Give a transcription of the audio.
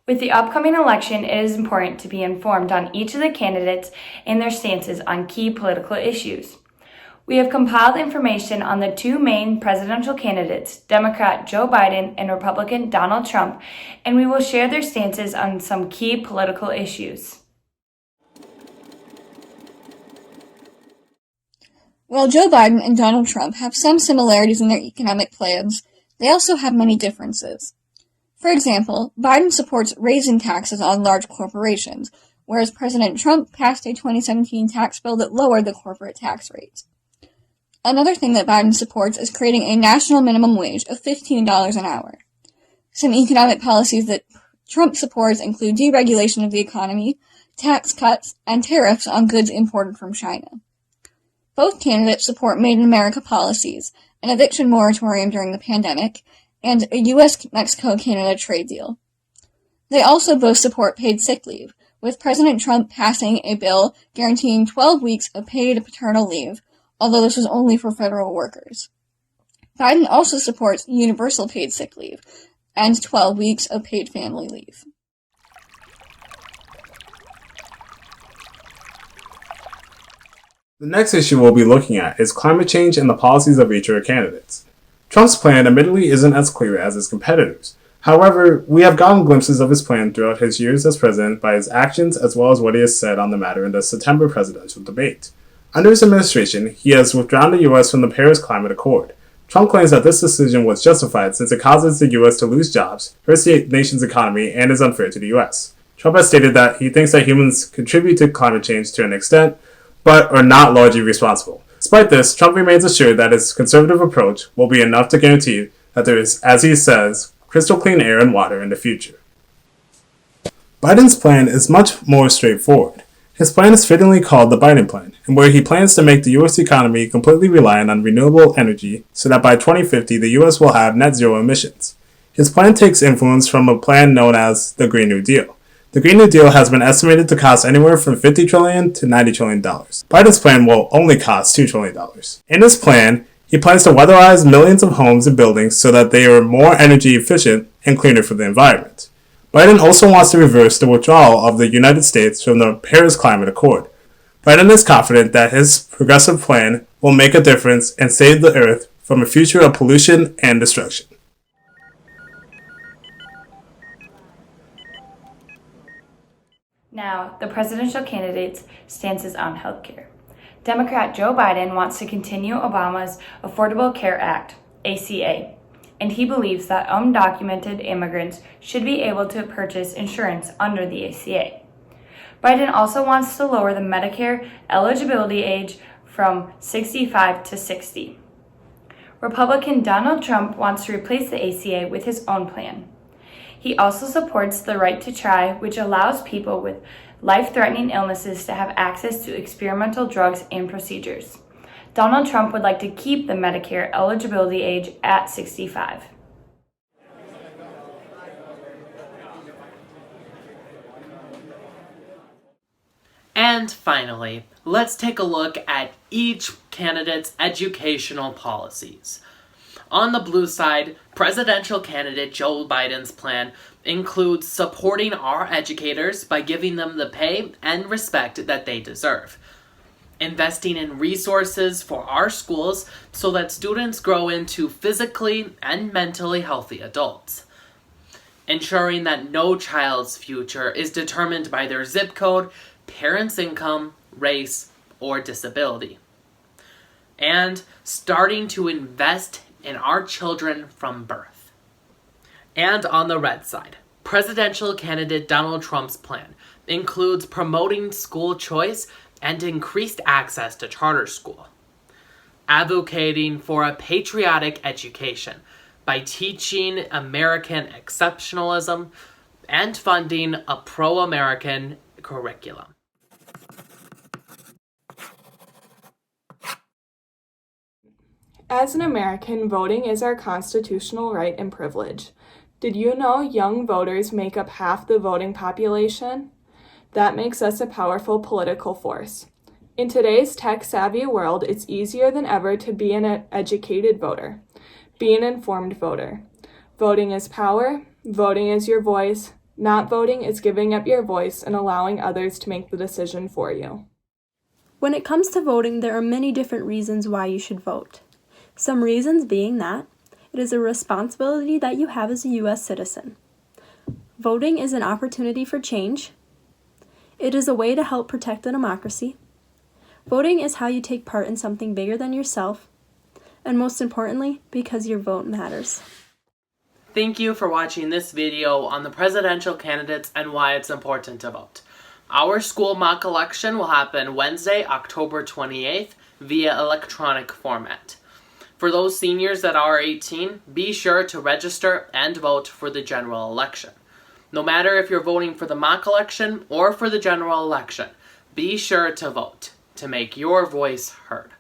With the upcoming election, it is important to be informed on each of the candidates and their stances on key political issues. We have compiled information on the two main presidential candidates, Democrat Joe Biden and Republican Donald Trump, and we will share their stances on some key political issues. While Joe Biden and Donald Trump have some similarities in their economic plans, they also have many differences. For example, Biden supports raising taxes on large corporations, whereas President Trump passed a 2017 tax bill that lowered the corporate tax rates. Another thing that Biden supports is creating a national minimum wage of $15 an hour. Some economic policies that Trump supports include deregulation of the economy, tax cuts, and tariffs on goods imported from China. Both candidates support Made in America policies, an eviction moratorium during the pandemic, and a U.S.-Mexico-Canada trade deal. They also both support paid sick leave, with President Trump passing a bill guaranteeing 12 weeks of paid paternal leave, although this was only for federal workers. Biden also supports universal paid sick leave and 12 weeks of paid family leave. The next issue we'll be looking at is climate change and the policies of each of our candidates. Trump's plan admittedly isn't as clear as his competitors. However, we have gotten glimpses of his plan throughout his years as president by his actions as well as what he has said on the matter in the September presidential debate. Under his administration, he has withdrawn the U.S. from the Paris Climate Accord. Trump claims that this decision was justified since it causes the U.S. to lose jobs, hurts the nation's economy, and is unfair to the U.S. Trump has stated that he thinks that humans contribute to climate change to an extent, but are not largely responsible. Despite this, Trump remains assured that his conservative approach will be enough to guarantee that there is, as he says, crystal clean air and water in the future. Biden's plan is much more straightforward. His plan is fittingly called the Biden Plan, and where he plans to make the U.S. economy completely reliant on renewable energy so that by 2050 the U.S. will have net zero emissions. His plan takes influence from a plan known as the Green New Deal. The Green New Deal has been estimated to cost anywhere from $50 trillion to $90 trillion. Biden's plan will only cost $2 trillion. In his plan, he plans to weatherize millions of homes and buildings so that they are more energy efficient and cleaner for the environment. Biden also wants to reverse the withdrawal of the United States from the Paris Climate Accord. Biden is confident that his progressive plan will make a difference and save the Earth from a future of pollution and destruction. Now, the presidential candidates' stances on healthcare. Democrat Joe Biden wants to continue Obama's Affordable Care Act, ACA, and he believes that undocumented immigrants should be able to purchase insurance under the ACA. Biden also wants to lower the Medicare eligibility age from 65 to 60. Republican Donald Trump wants to replace the ACA with his own plan. He also supports the right to try, which allows people with life-threatening illnesses to have access to experimental drugs and procedures. Donald Trump would like to keep the Medicare eligibility age at 65. And finally, let's take a look at each candidate's educational policies. On the blue side, presidential candidate Joe Biden's plan includes supporting our educators by giving them the pay and respect that they deserve, investing in resources for our schools so that students grow into physically and mentally healthy adults, ensuring that no child's future is determined by their zip code, parents' income, race, or disability, and starting to invest in our children from birth. And on the red side, presidential candidate Donald Trump's plan includes promoting school choice and increased access to charter school, advocating for a patriotic education by teaching American exceptionalism and funding a pro-American curriculum. As an American, voting is our constitutional right and privilege. Did you know young voters make up half the voting population? That makes us a powerful political force. In today's tech-savvy world, it's easier than ever to be an educated voter. Be an informed voter. Voting is power, voting is your voice, Not voting is giving up your voice and allowing others to make the decision for you. When it comes to voting, there are many different reasons why you should vote. Some reasons being that it is a responsibility that you have as a U.S. citizen. Voting is an opportunity for change. It is a way to help protect the democracy. Voting is how you take part in something bigger than yourself. And most importantly, because your vote matters. Thank you for watching this video on the presidential candidates and why it's important to vote. Our school mock election will happen Wednesday, October 28th via electronic format. For those seniors that are 18, be sure to register and vote for the general election. No matter if you're voting for the mock election or for the general election, be sure to vote to make your voice heard.